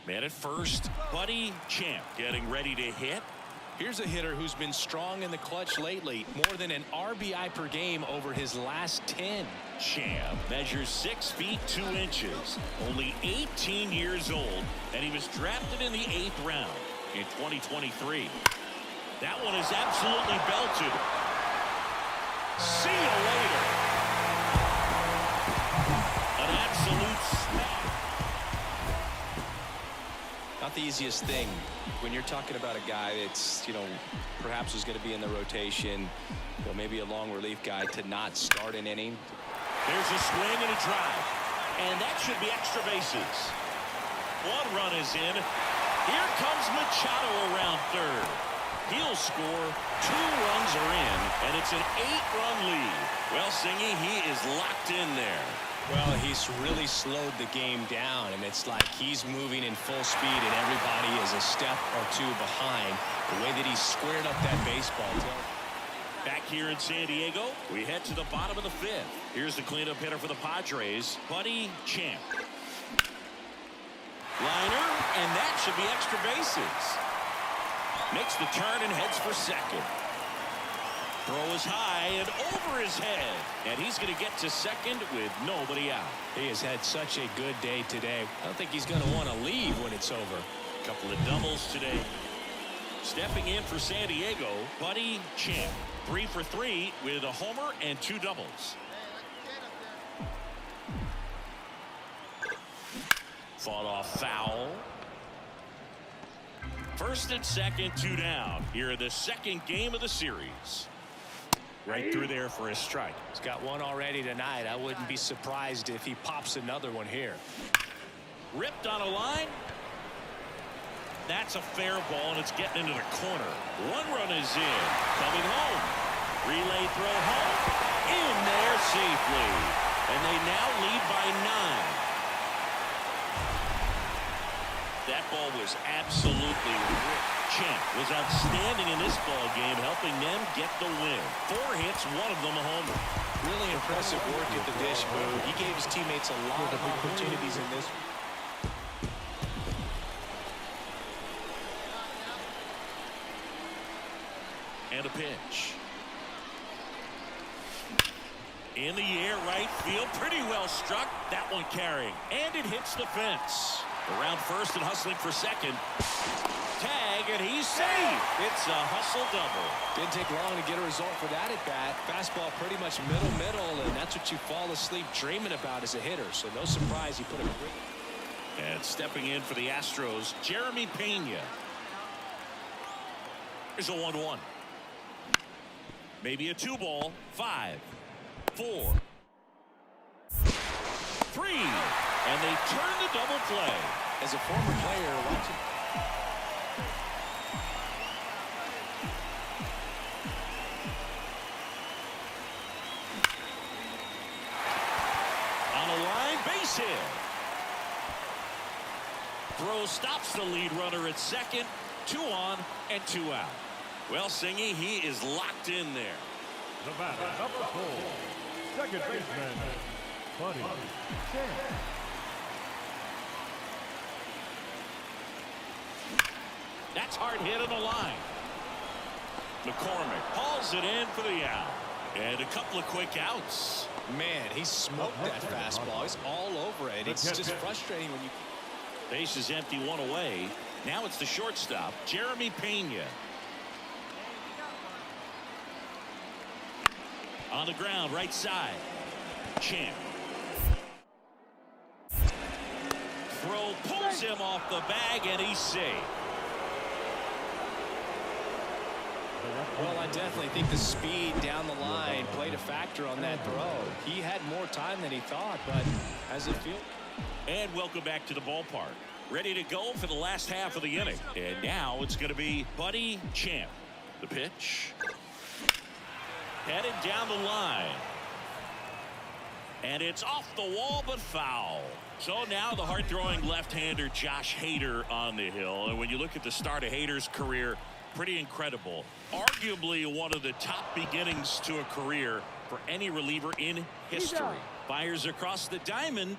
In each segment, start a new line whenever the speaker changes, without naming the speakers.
Man at first, Buddy Champ getting ready to hit.
Here's a hitter who's been strong in the clutch lately. More than an RBI per game over his last 10.
Champ measures 6 feet 2 inches. Only 18 years old. And he was drafted in the 8th round in 2023. That one is absolutely belted. See you later. An absolute smack.
Not the easiest thing when you're talking about a guy that's, perhaps is going to be in the rotation, maybe a long relief guy, to not start an inning.
There's a swing and a drive. And that should be extra bases. 1 run is in. Here comes Machado around third. He'll score. 2 runs are in, and it's an 8-run lead. Well, Singy, he is locked in there.
Well, he's really slowed the game down, and it's like he's moving in full speed, and everybody is a step or 2 behind. The way that he squared up that baseball.
Back here in San Diego, we head to the bottom of the 5th. Here's the cleanup hitter for the Padres, Buddy Champ. Liner, and that should be extra bases. Makes the turn and heads for second. Throw is high and over his head. And he's going to get to second with nobody out.
He has had such a good day today. I don't think he's going to want to leave when it's over.
A couple of doubles today. Stepping in for San Diego, Buddy Champ. 3 for 3 with a homer and 2 doubles. Fought off foul. First and second, 2 down. Here in the second game of the series. Right through there for a strike.
He's got 1 already tonight. I wouldn't be surprised if he pops another one here.
Ripped on a line. That's a fair ball, and it's getting into the corner. 1 run is in. Coming home. Relay throw home. In there safely. And they now lead by 9. That ball was absolutely ripped. Champ was outstanding in this ball game, helping them get the win. 4 hits, 1 of them a homer.
Really impressive work at the dish, Boo. He gave his teammates a lot of opportunities in this.
And a pitch. In the air, right field, pretty well struck. That one carrying, and it hits the fence. Around first and hustling for second. Tag, and he's safe. It's a hustle double.
Didn't take long to get a result for that at bat. Fastball pretty much middle, and that's what you fall asleep dreaming about as a hitter. So no surprise he put a great.
And stepping in for the Astros, Jeremy Pena. Here's a 1-1. Maybe a 2-ball. 5, 4, 3. And they turn the double play.
As a former player, watching.
On a line, base hit. Throw stops the lead runner at second. 2 on and 2 out. Well, Singy, he is locked in there.
The batter, number 4, second baseman, Buddy Champ.
That's hard hit on the line. McCormick hauls it in for the out. And a couple of quick outs.
Man, he smoked that fastball. He's all over it. It's just frustrating when you.
Base is empty, 1 away. Now it's the shortstop, Jeremy Pena. On the ground, right side. Champ. Throw pulls him off the bag, and he's safe.
Well, I definitely think the speed down the line played a factor on that throw. He had more time than he thought, but as it feels.
And welcome back to the ballpark. Ready to go for the last half of the inning. And now it's going to be Buddy Champ. The pitch. Headed down the line. And it's off the wall, but foul. So now the hard-throwing left-hander Josh Hader on the hill. And when you look at the start of Hader's career, pretty incredible. Arguably one of the top beginnings to a career for any reliever in history. Fires across the diamond.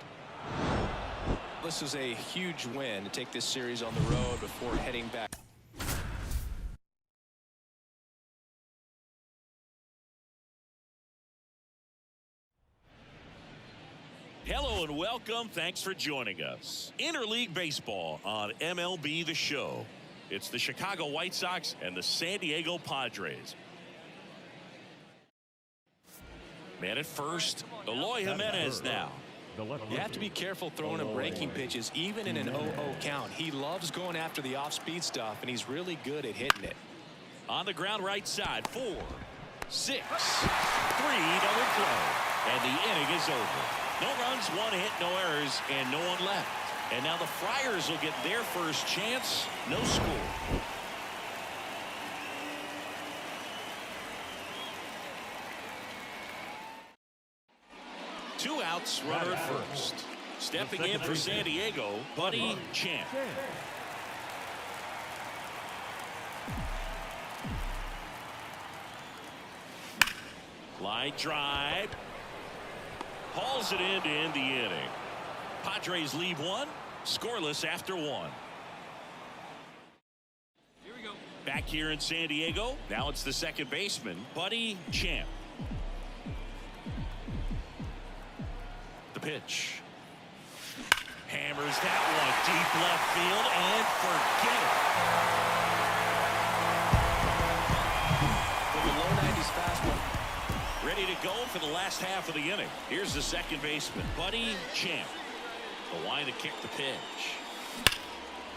This is a huge win to take this series on the road before heading back.
Hello and welcome. Thanks for joining us. Interleague Baseball on MLB The Show. It's the Chicago White Sox and the San Diego Padres. Man at first, Eloy Jimenez now.
You have to be careful throwing him breaking pitches, even in an 0-0 count. He loves going after the off-speed stuff, and he's really good at hitting it.
On the ground right side, 4, 6, 3 double play. And the inning is over. No runs, 1 hit, no errors, and no one left. And now the Friars will get their first chance. No score. Two outs, runner at first. Stepping in for San Diego, Buddy Champ. Line drive. Hauls it in to end the inning. Padres leave 1, scoreless after 1.
Here we go.
Back here in San Diego, now it's the second baseman, Buddy Champ. The pitch. Hammers that one deep left field and forget it.
With a low 90s fastball.
Ready to go for the last half of the inning. Here's the second baseman, Buddy Champ. The line to kick the pitch.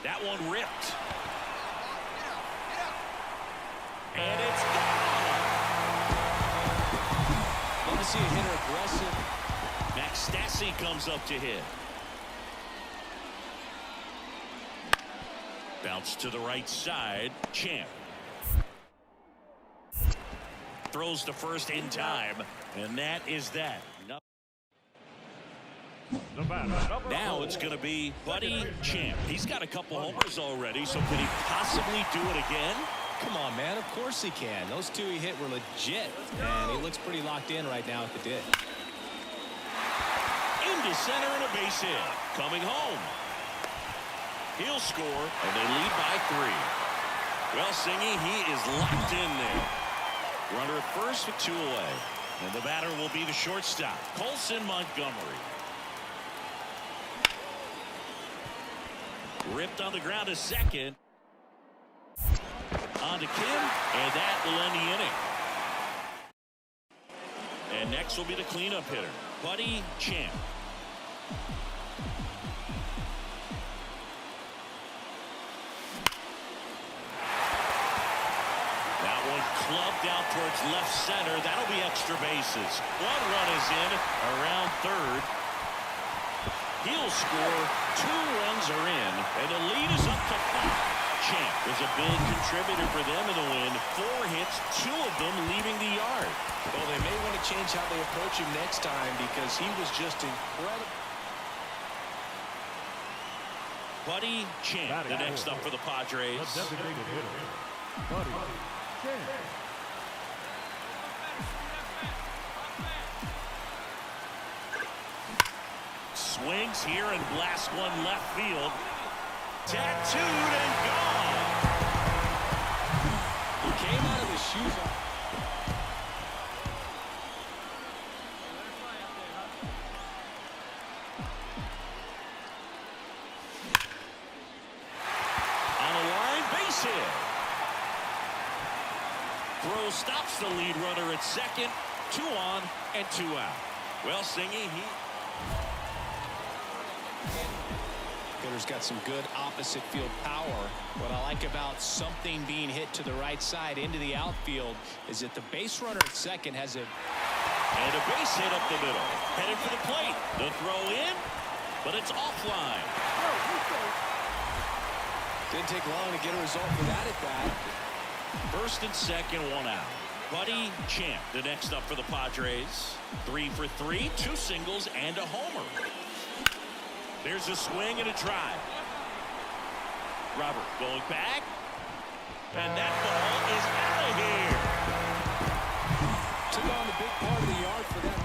That one ripped. And it's gone.
Want to see a hitter aggressive.
Max Stassi comes up to hit. Bounce to the right side. Champ. Throws to first in time, and that is that. Now it's going to be Buddy Champ. He's got a couple homers already, so can he possibly do it again?
Come on, man. Of course he can. Those two he hit were legit, and he looks pretty locked in right now at the dish.
Into center and a base hit. Coming home. He'll score, and they lead by 3. Well, Singy, he is locked in there. Runner at first with 2 away. And the batter will be the shortstop, Colson Montgomery. Ripped on the ground to second. On to Kim, and that will end the inning. And next will be the cleanup hitter, Buddy Champ. That one clubbed out towards left center. That'll be extra bases. 1 run is in around third. He'll score. 2 runs are in, and the lead is up to 5. Champ was a big contributor for them in the win. 4 hits, 2 of them leaving the yard.
Well, they may want to change how they approach him next time because he was just incredible.
Buddy Champ, the next up for the Padres.
The designated hitter, Buddy Champ.
Swings here and blasts one left field. Tattooed and gone.
He came out of his shoes.
On a line, base hit. Throw stops the lead runner at second. 2 on and 2 out. Well, Singy,
Hitter's got some good opposite field power. What I like about something being hit to the right side into the outfield is that the base runner at second has a...
And a base hit up the middle. Headed for the plate. The throw in, but it's offline.
Didn't take long to get a result for that at bat.
First and second, 1 out. Buddy Champ, the next up for the Padres. 3 for 3, 2 singles and a homer. There's a swing and a drive. Robert going back. And that ball is out of here.
Took on the big part of the yard for that.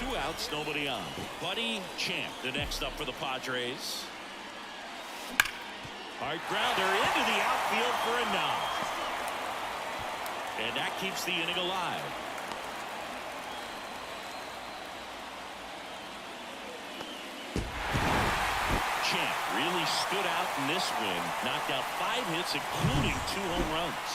2 outs, nobody on. Buddy Champ, the next up for the Padres. Hard grounder into the outfield for a knock. And that keeps the inning alive. Champ really stood out in this win. Knocked out 5 hits, including 2 home runs.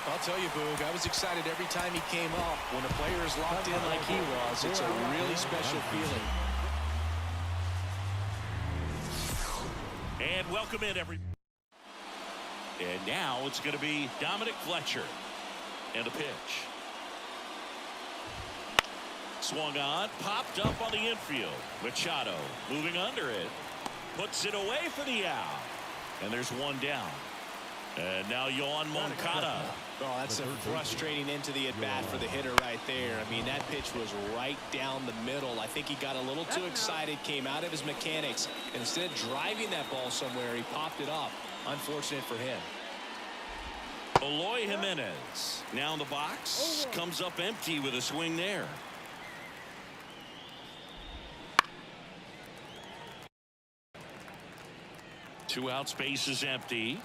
I'll tell you, Boog, I was excited every time he came up. When a player is locked in like he was, it's a really special feeling.
And welcome in, everybody. And now it's going to be Dominic Fletcher. And a pitch. Swung on, popped up on the infield. Machado moving under it. Puts it away for the out. And there's 1 down. And now Yoan Moncada.
Oh, that's a frustrating into the at-bat for the hitter right there. I mean, that pitch was right down the middle. I think he got a little too excited, came out of his mechanics, and instead of driving that ball somewhere, he popped it up. Unfortunate for him.
Eloy Jimenez now in the box. Comes up empty with a swing there. Two out, space is empty.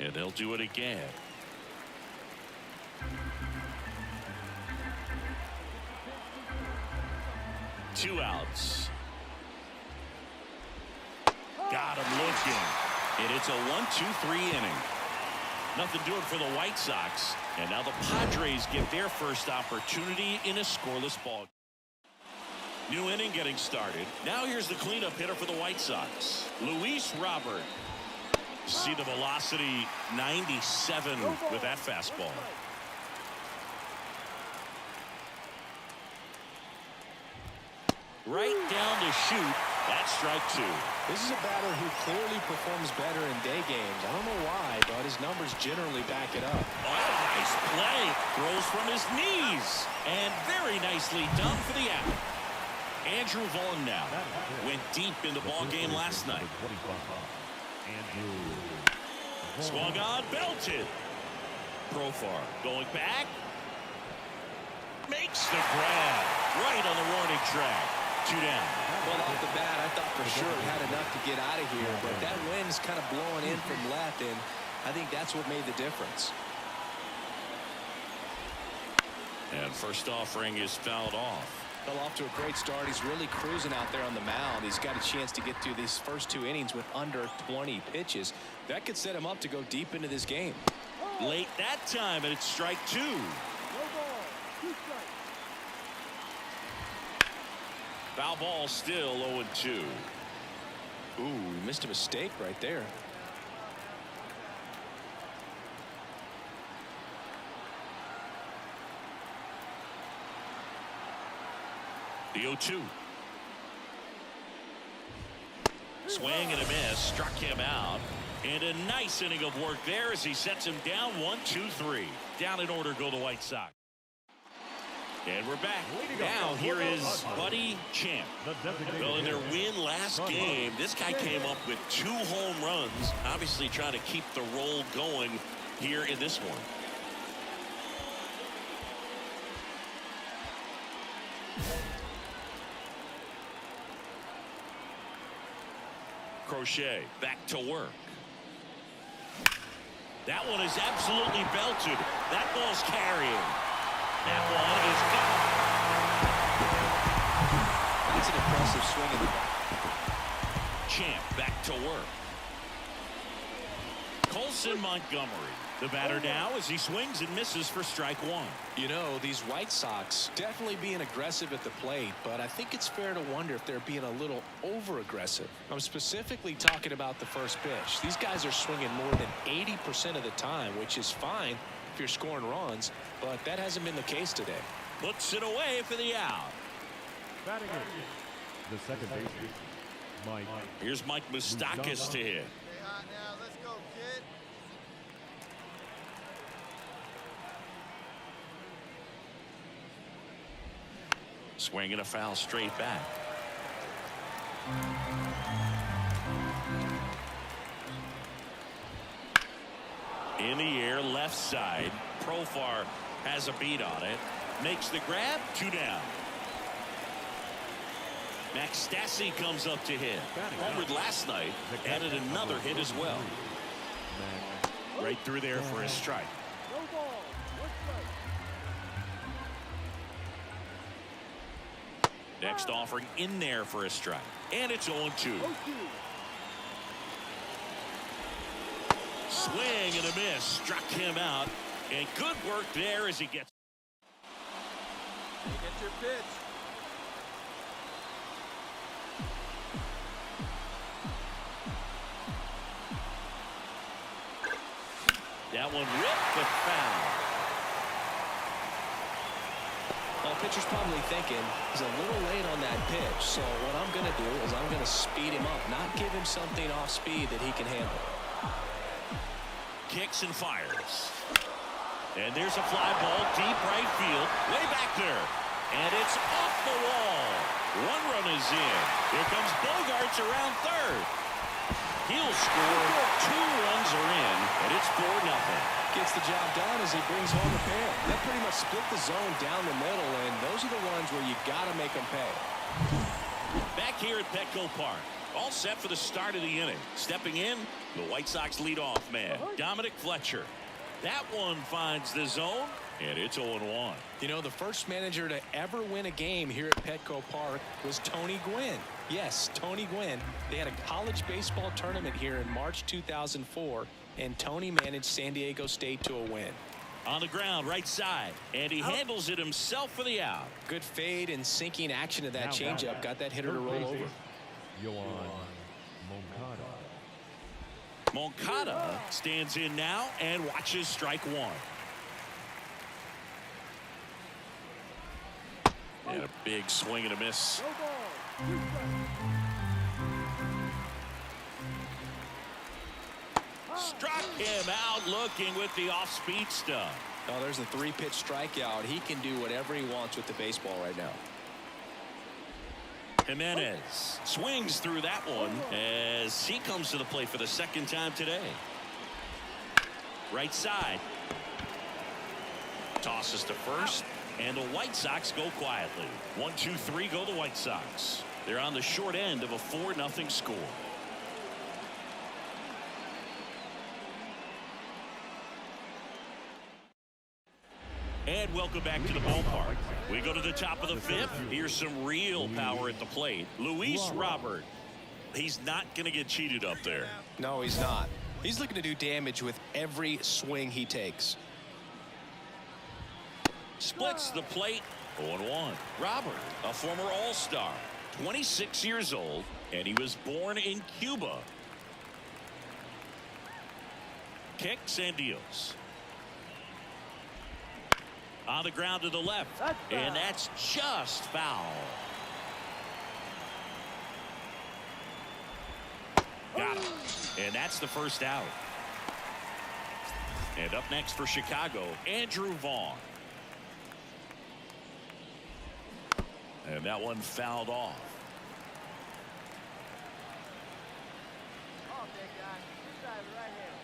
And they'll do it again. Two outs. Got him looking. And it's a 1-2-3 inning. Nothing doing for the White Sox. And now the Padres get their first opportunity in a scoreless ball. New inning getting started. Now here's the cleanup hitter for the White Sox, Luis Robert. See the velocity, 97 with that fastball. Right down to shoot. That's strike 2.
This is a batter who clearly performs better in day games. I don't know why, but his numbers generally back it up.
Oh, nice play. Throws from his knees. And very nicely done for the out. Andrew Vaughn now went deep in the ball game last night. Swung on, belted. Profar going back. Makes the grab. Right on the warning track. 2 down.
Well, off the bat, I thought for sure it had enough to get out of here, but that wind's kind of blowing in from left, and I think that's what made the difference.
And first offering is fouled off.
Fell off to a great start. He's really cruising out there on the mound. He's got a chance to get through these first 2 innings with under 20 pitches. That could set him up to go deep into this game.
Late that time, and it's strike 2. Foul ball still 0-2.
Ooh, missed a mistake right there.
The 0-2. Swing and a miss. Struck him out. And a nice inning of work there as he sets him down 1-2-3. Down in order go the White Sox. And we're back. Now here is Buddy Champ. Well, in their win last game, this guy came up with 2 home runs. Obviously trying to keep the roll going here in this one. Crochet back to work. That one is absolutely belted. That ball's carrying. That one is gone.
That's an impressive swing in the back.
Champ back to work. Colson Montgomery, the batter now as he swings and misses for strike 1.
You know, these White Sox definitely being aggressive at the plate, but I think it's fair to wonder if they're being a little over-aggressive. I'm specifically talking about the first pitch. These guys are swinging more than 80% of the time, which is fine if you're scoring runs, but that hasn't been the case today.
Puts it away for the out.
Batting it, the second baseman, Mike.
Here's Mike Moustakas to hit.
Stay hot now. Let's go, kid.
Swinging a foul straight back. in the air, left side. Profar has a beat on it. Makes the grab, 2 down. Max Stassi comes up to hit. Homered last night, added another hit as well. Right through there for a strike. Next offering in there for a strike. And it's 0-2. Swing and a miss. Struck him out. And good work there as he gets.
Hey, get your pitch.
That one ripped but foul.
Well, pitcher's probably thinking he's a little late on that pitch. So what I'm going to do is I'm going to speed him up, not give him something off speed that he can handle.
Kicks and fires. And there's a fly ball deep right field. Way back there. And it's off the wall. 1 run is in. Here comes Bogarts around third. He'll score. 2 runs are in. And it's 4-0.
Gets the job done as he brings home a pair. That pretty much split the zone down the middle, and those are the ones where you got to make them pay.
Back here at Petco Park. All set for the start of the inning. Stepping in, the White Sox leadoff man, Dominic Fletcher. That one finds the zone, and it's 0-1.
You know, the first manager to ever win a game here at Petco Park was Tony Gwynn. Yes, Tony Gwynn. They had a college baseball tournament here in March 2004, and Tony managed San Diego State to a win.
On the ground, right side, and he handles it himself for the out.
Good fade and sinking action of that changeup. Got that hitter to roll over.
Moncada stands in now and watches strike 1. And a big swing and a miss. Struck him out looking with the off-speed stuff.
Oh, there's a 3-pitch strikeout. He can do whatever he wants with the baseball right now.
Jimenez swings through that one as he comes to the plate for the 2nd time today. Right side. Tosses to first, and the White Sox go quietly. 1-2-3 go the White Sox. They're on the short end of a 4-0 score. And welcome back to the ballpark. We go to the top of the 5th. Here's some real power at the plate. Luis Robert. He's not going to get cheated up there.
No, he's not. He's looking to do damage with every swing he takes.
Splits the plate. 0-1. Robert, a former All-Star, 26 years old, and he was born in Cuba. Kicks and deals. On the ground to the left, and that's just foul. Got him. And that's the first out. And up next for Chicago, Andrew Vaughn. And that one fouled off.
Oh, big guy. This side right here.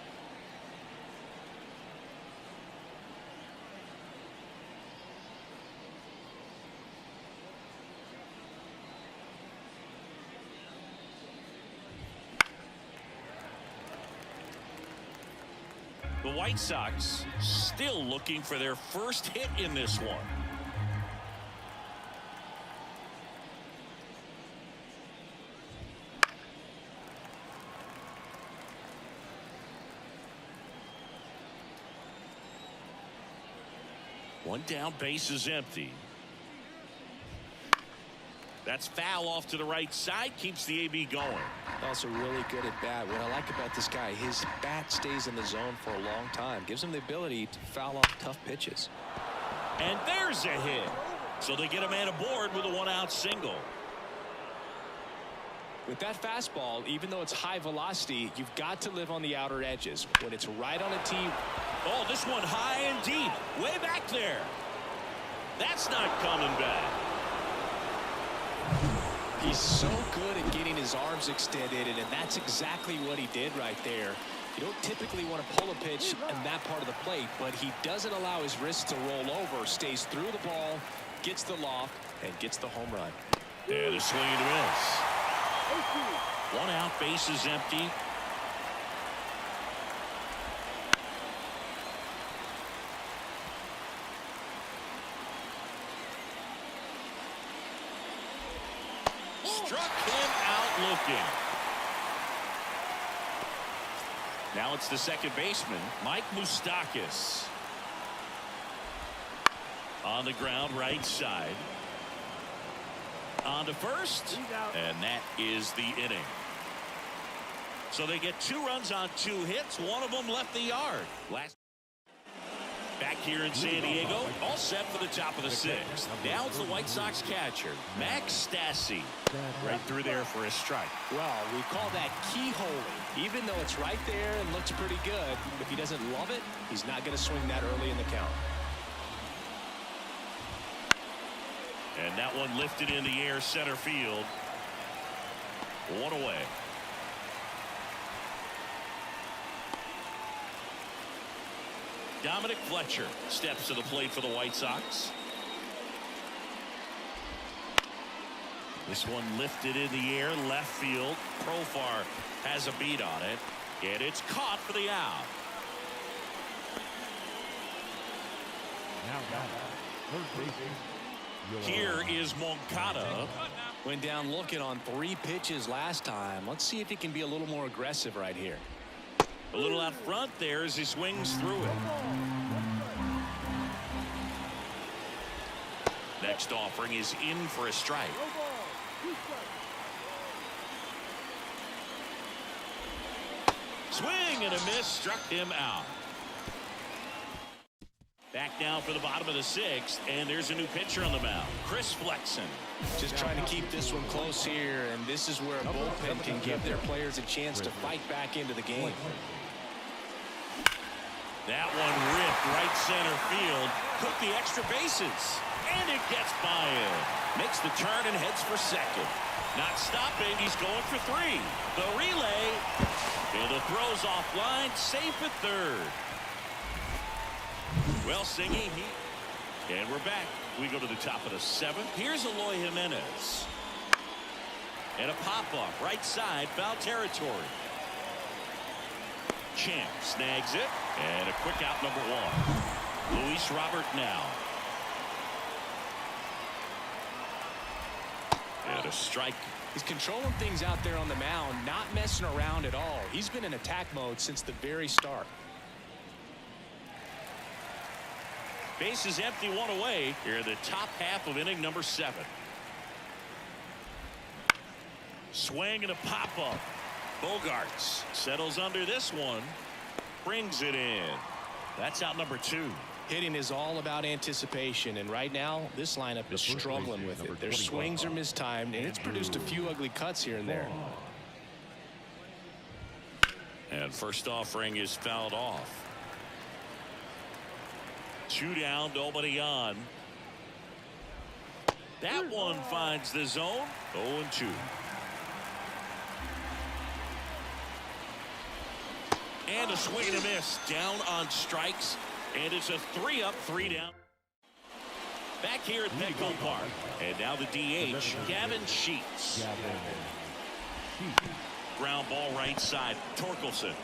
The White Sox still looking for their first hit in this one. One down, base is empty. That's foul off to the right side, keeps the AB going.
Also really good at bat. What I like about this guy, his bat stays in the zone for a long time. Gives him the ability to foul off tough pitches.
And there's a hit. So they get a man aboard with a 1-out single.
With that fastball, even though it's high velocity, you've got to live on the outer edges. When it's right on a tee.
Oh, this one high and deep. Way back there. That's not coming back.
He's so good at getting his arms extended, and that's exactly what he did right there. You don't typically want to pull a pitch in that part of the plate, but he doesn't allow his wrist to roll over, stays through the ball, gets the loft, and gets the home run.
And a swing and a miss. 1 out, bases empty. Struck him out looking. Now it's the second baseman, Mike Moustakas. On the ground, right side. On to first, and that is the inning. So they get 2 runs on 2 hits. One of them left the yard. Back here in San Diego, all set for the top of the 6th. Now it's the White Sox catcher, Max Stassi. Right through there for a strike.
Well, we call that keyholing. Even though it's right there and looks pretty good, if he doesn't love it, he's not going to swing that early in the count.
And that one lifted in the air, center field. 1 away. Dominic Fletcher steps to the plate for the White Sox. This one lifted in the air, left field. Profar has a beat on it, and it's caught for the out.
Now got it. Third baseman.
Here is Moncada.
Went down looking on 3 pitches last time. Let's see if he can be a little more aggressive right here.
A little out front there as he swings through it. Next offering is in for a strike. Swing and a miss, struck him out. Back now for the bottom of the 6th, and there's a new pitcher on the mound, Chris Flexen.
Just trying to keep this one close here, and this is where a bullpen can give their players a chance to fight back into the game.
That one ripped right center field, took the extra bases, and it gets by him. Makes the turn and heads for second. Not stopping, he's going for 3. The relay, and the throw's offline, safe at third. Well, singing, and we're back. We go to the top of the 7th. Here's Eloy Jimenez. And a pop-up, right side, foul territory. Champ snags it, and a quick out, number 1. Luis Robert now. And a strike.
He's controlling things out there on the mound, not messing around at all. He's been in attack mode since the very start.
Bases empty, 1 away. Here in the top half of inning number 7. Swing and a pop-up. Bogarts settles under this one. Brings it in. That's out number 2.
Hitting is all about anticipation, and right now this lineup is struggling with it. Their swings are mistimed, and it's produced a few ugly cuts here and there.
And first offering is fouled off. 2 down, nobody on. That one finds the zone. 0-2. And a swing and a miss. Down on strikes. And it's a 3-up, 3 down. Back here at Petco Park. And now the DH, Gavin Sheets. Ground ball right side. Torkelson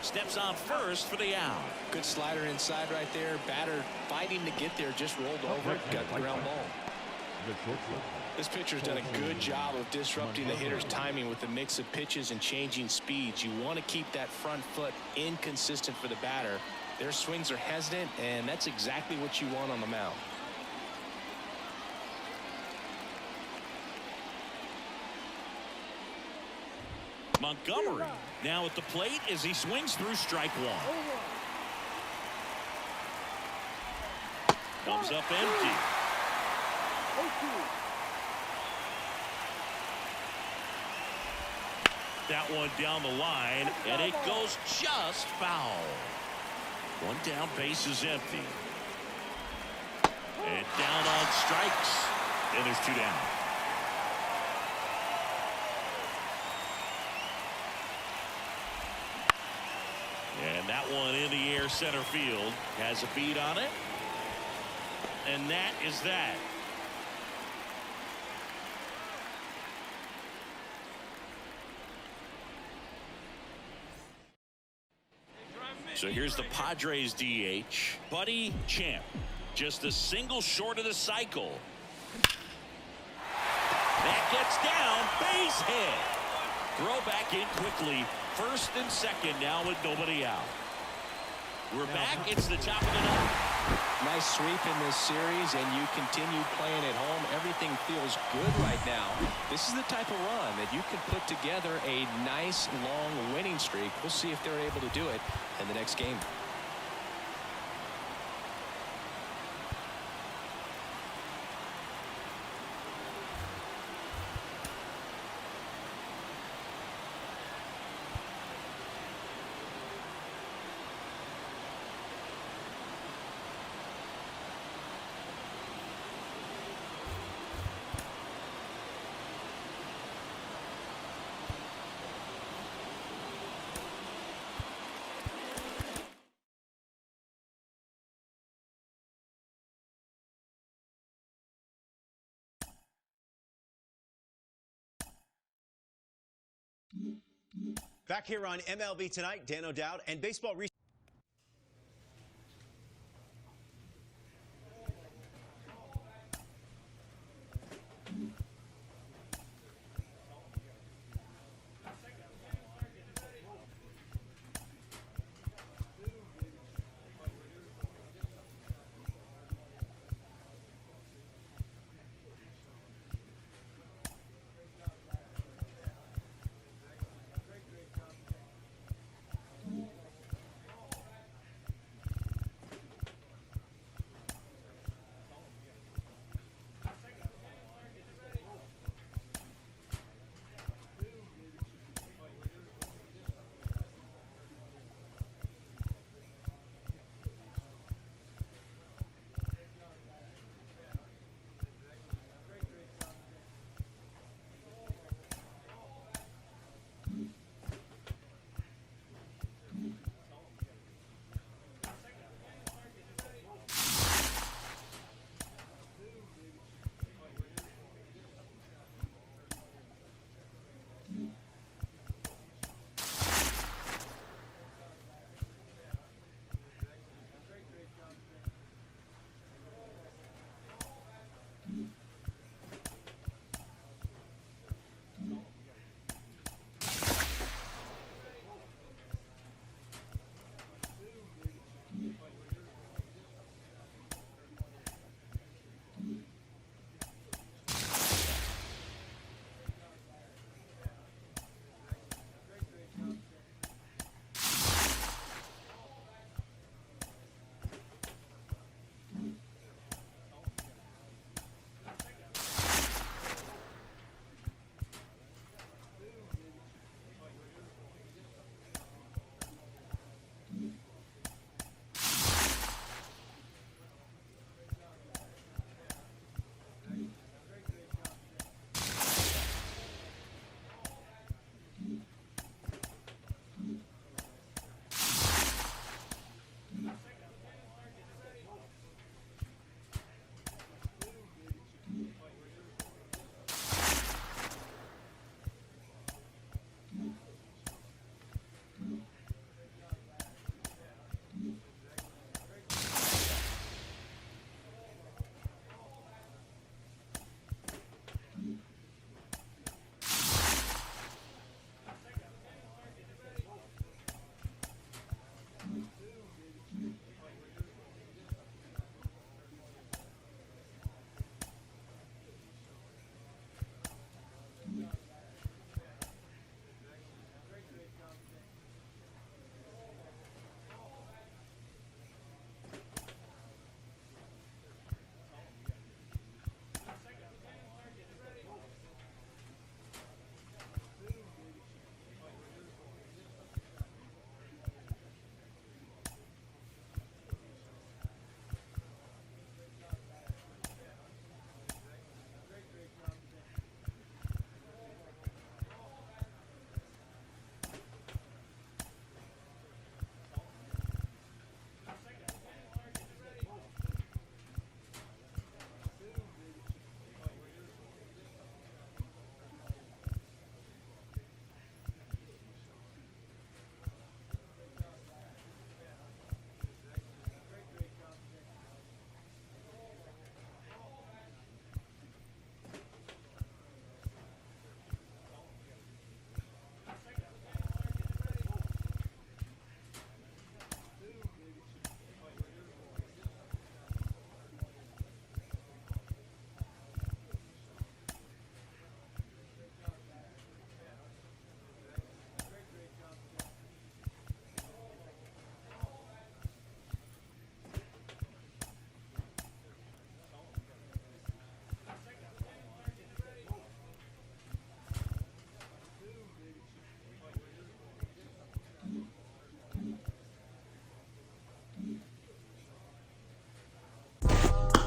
steps on first for the out.
Good slider inside right there. Batter fighting to get there, just rolled over, got the ground ball. This pitcher's done a good job of disrupting the hitter's timing with a mix of pitches and changing speeds. You want to keep that front foot inconsistent for the batter. Their swings are hesitant, and that's exactly what you want on the mound.
Montgomery now at the plate as he swings through strike 1. Comes up empty. That one down the line, and it goes just foul. 1 down, base is empty. And down on strikes, and there's 2 down. center field. Has a beat on it. And that is that. So here's the Padres DH, Buddy Champ. Just a single short of the cycle. That gets down, base hit. Throw back in quickly. First and second now with nobody out. We're back. It's the top of the ninth.
Nice sweep in this series, and you continue playing at home. Everything feels good right now. This is the type of run that you can put together a nice, long winning streak. We'll see if they're able to do it in the next game.
Back here on MLB Tonight, Dan O'Dowd and baseball.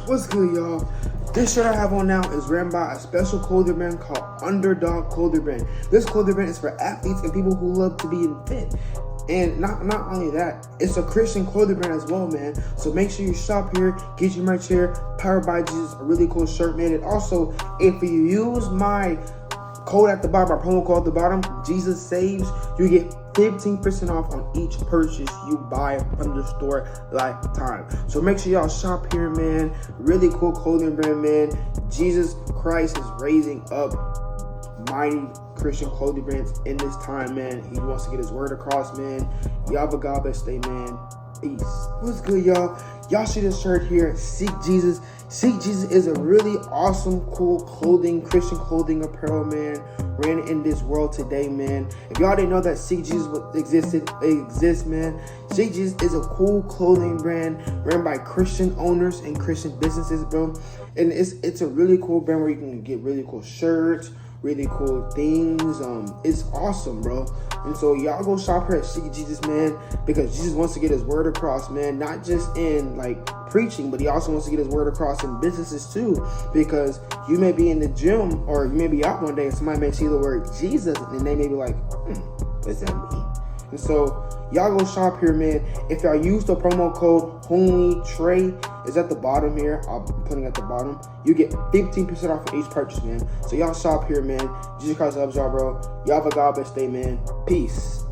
What's good, y'all? This shirt I have on now is ran by a special clothing brand called Underdog Clothing Brand. This clothing brand is for athletes and people who love to be fit. And not only that, it's a Christian clothing brand as well, man. So make sure you shop here, get your merch here. Powered by Jesus, a really cool shirt, man. And also, if you use my code at the bottom, my promo code at the bottom, Jesus Saves, you get 15% off on each purchase you buy from the store lifetime. So make sure y'all shop here, man. Really cool clothing brand, man. Jesus Christ is raising up mighty Christian clothing brands in this time, man. He wants to get his word across, man. Y'all have a God bless day, man. Peace. What's good, y'all? Y'all see this shirt here, Seek Jesus. Seek Jesus is a really awesome, cool clothing, Christian clothing apparel, man, ran in this world today, man. If y'all didn't know that Seek Jesus exists, man. Seek Jesus is a cool clothing brand ran by Christian owners and Christian businesses, bro. And it's a really cool brand where you can get really cool shirts, really cool things. It's awesome, bro. And so y'all go shop here at Seek Jesus, man, because Jesus wants to get his word across, man, not just in like preaching, but he also wants to get his word across in businesses too, because you may be in the gym or you may be out one day and somebody may see the word Jesus and they may be like, what does that mean? And so y'all go shop here, man. If y'all use the promo code HOMIE-TRE, is at the bottom here. I'm putting it at the bottom. You get 15% off of each purchase, man. So y'all shop here, man. Jesus Christ loves y'all, bro. Y'all have a God bless day, man. Peace.